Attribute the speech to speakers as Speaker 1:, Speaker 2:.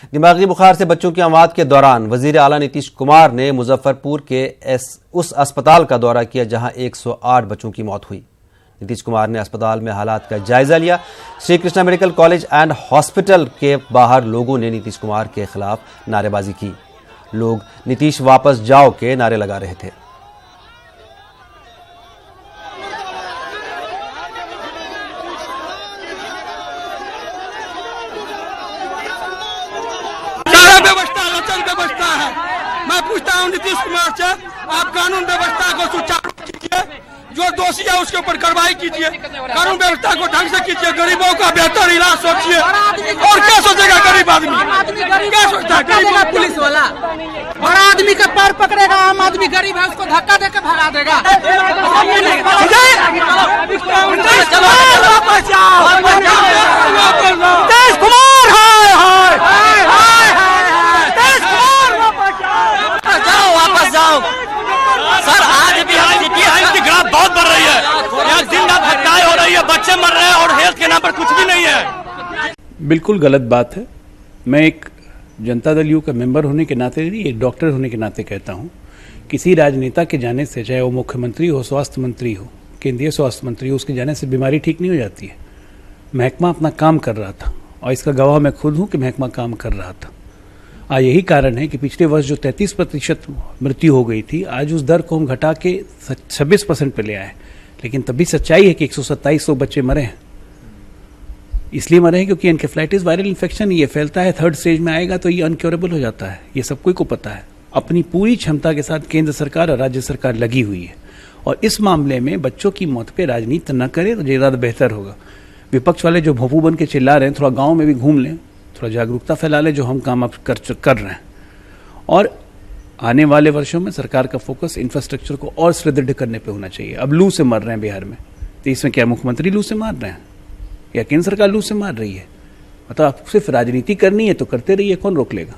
Speaker 1: दिमागी बुखार से बच्चों की अमवात के दौरान वजीर आला नीतीश कुमार ने मुजफ्फरपुर के उस अस्पताल का दौरा किया जहां 108 बच्चों की मौत हुई। नीतीश कुमार ने अस्पताल में हालात का जायजा लिया। Shri Krishna medical college and hospital के बाहर लोगों ने नीतीश कुमार के खिलाफ नारेबाजी की। लोग नीतीश वापस जाओ के नारे लगा रहे थे।
Speaker 2: व्यवस्था है। मैं पूछता हूं नीतीश कुमार से, आप कानून व्यवस्था को सुचारू कीजिए, जो दोषी है उसके ऊपर कार्रवाई कीजिए, कानून व्यवस्था को ढंग से कीजिए, गरीबों का बेहतर इलाज सोचिए। और क्या सोचेगा गरीब आदमी? क्या सोचता है गरीब?
Speaker 3: पुलिस वाला बड़ा आदमी का पैर पकड़ेगा, आम आदमी गरीब है उसको धक्का देकर भगा देगा।
Speaker 4: सर आज भी की ग्राफ बहुत बढ़ रही है, यहाँ दिन रात हत्याएं हो रही है, बच्चे मर रहे हैं और हेल्थ के नाम पर कुछ भी नहीं है।
Speaker 5: बिल्कुल गलत बात है। मैं एक जनता दल यू का मेंबर होने के नाते नहीं, एक डॉक्टर होने के नाते कहता हूँ, किसी राजनेता के जाने से, चाहे वो मुख्यमंत्री हो, स्वास्थ्य मंत्री हो, केंद्रीय स्वास्थ्य मंत्री हो, उसके जाने से बीमारी ठीक नहीं हो जाती है। महकमा अपना काम कर रहा था और इसका गवाह मैं खुद हूँ कि महकमा काम कर रहा था। आज यही कारण है कि पिछले वर्ष जो 33% मृत्यु हो गई थी, आज उस दर को हम घटा के 26% पे ले आए। लेकिन तभी सच्चाई है कि 127 बच्चे मरे हैं। इसलिए मरे हैं क्योंकि एनकेफ्लाइटिस वायरल इन्फेक्शन ये फैलता है, 3rd स्टेज में आएगा तो ये अनक्योरेबल हो जाता है। ये सबको को पता है। अपनी पूरी क्षमता के साथ केंद्र सरकार और राज्य सरकार लगी हुई है और इस मामले में बच्चों की मौत पे राजनीति न करे तो ज़्यादा बेहतर होगा। विपक्ष वाले जो भोंपू बन के चिल्ला रहे हैं, थोड़ा गाँव में भी घूम लें, थोड़ा जागरूकता फैला ले, जो हम काम अब कर रहे हैं। और आने वाले वर्षों में सरकार का फोकस इंफ्रास्ट्रक्चर को और सुदृढ़ करने पे होना चाहिए। अब लू से मर रहे हैं बिहार में, तो इसमें क्या मुख्यमंत्री लू से मार रहे हैं या केंद्र सरकार लू से मार रही है? मतलब आप सिर्फ राजनीति करनी है तो करते रहिए, कौन रोक लेगा?